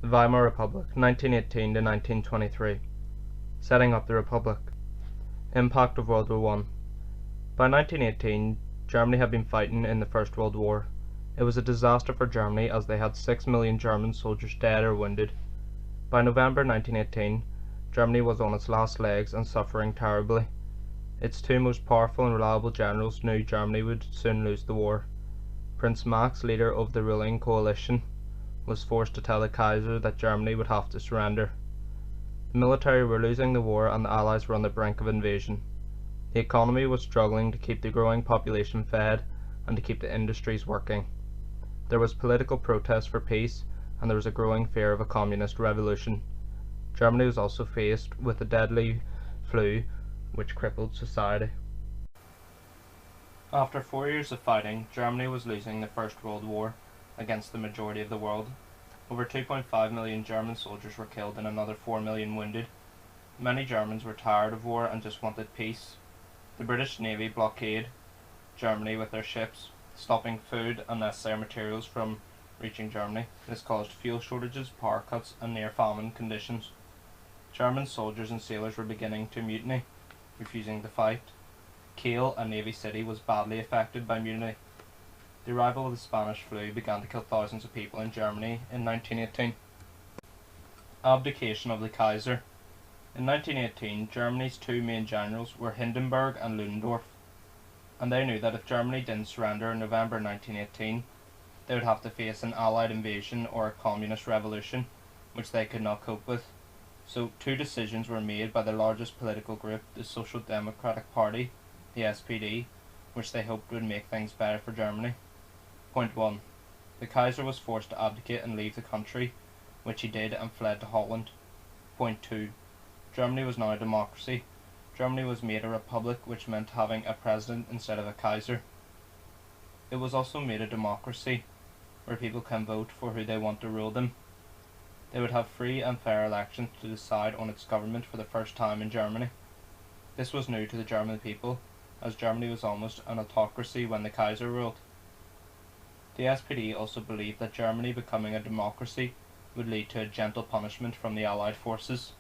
The Weimar Republic, 1918 to 1923. Setting up the Republic. Impact of World War I. By 1918, Germany had been fighting in the First World War. It was a disaster for Germany as they had 6 million German soldiers dead or wounded. By November 1918, Germany was on its last legs and suffering terribly. Its two most powerful and reliable generals knew Germany would soon lose the war. Prince Max, leader of the ruling coalition, was forced to tell the Kaiser that Germany would have to surrender. The military were losing the war and the Allies were on the brink of invasion. The economy was struggling to keep the growing population fed and to keep the industries working. There was political protest for peace and there was a growing fear of a communist revolution. Germany was also faced with a deadly flu which crippled society. After 4 years of fighting, Germany was losing the First World War against the majority of the world. Over 2.5 million German soldiers were killed and another 4 million wounded. Many Germans were tired of war and just wanted peace. The British Navy blockaded Germany with their ships, stopping food and necessary materials from reaching Germany. This caused fuel shortages, power cuts and near famine conditions. German soldiers and sailors were beginning to mutiny, refusing to fight. Kiel, a navy city, was badly affected by mutiny. The arrival of the Spanish flu began to kill thousands of people in Germany in 1918. Abdication of the Kaiser. In 1918, Germany's two main generals were Hindenburg and Ludendorff, and they knew that if Germany didn't surrender in November 1918, they would have to face an Allied invasion or a communist revolution, which they could not cope with. So two decisions were made by the largest political group, the Social Democratic Party, the SPD, which they hoped would make things better for Germany. Point 1. The Kaiser was forced to abdicate and leave the country, which he did and fled to Holland. Point 2. Germany was now a democracy. Germany was made a republic, which meant having a president instead of a Kaiser. It was also made a democracy, where people can vote for who they want to rule them. They would have free and fair elections to decide on its government for the first time in Germany. This was new to the German people, as Germany was almost an autocracy when the Kaiser ruled. The SPD also believed that Germany becoming a democracy would lead to a gentle punishment from the Allied forces.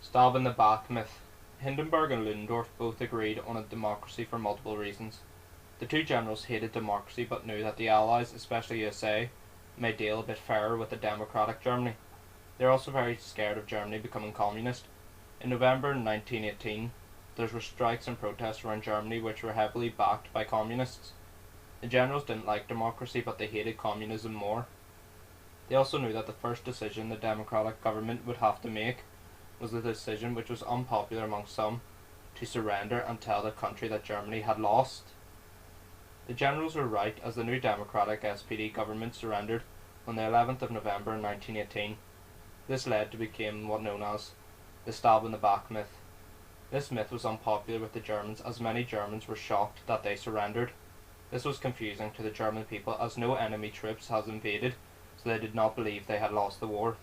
Stab in the back myth. Hindenburg and Ludendorff both agreed on a democracy for multiple reasons. The two generals hated democracy but knew that the Allies, especially USA, may deal a bit fairer with a democratic Germany. They are also very scared of Germany becoming communist. In November 1918, there were strikes and protests around Germany which were heavily backed by communists. The generals didn't like democracy but they hated communism more. They also knew that the first decision the democratic government would have to make was the decision, which was unpopular among some, to surrender and tell the country that Germany had lost. The generals were right, as the new democratic SPD government surrendered on the 11th of November 1918. This led to become what known as the stab in the back myth. This myth was unpopular with the Germans, as many Germans were shocked that they surrendered. This was confusing to the German people, as no enemy troops had invaded, so they did not believe they had lost the war.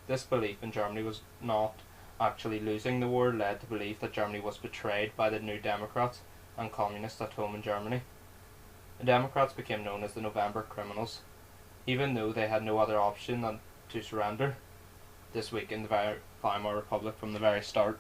This belief in Germany was not actually losing the war led to believe that Germany was betrayed by the New Democrats and Communists at home in Germany. The Democrats became known as the November criminals, even though they had no other option than to surrender. This weakened the Weimar Republic from the very start.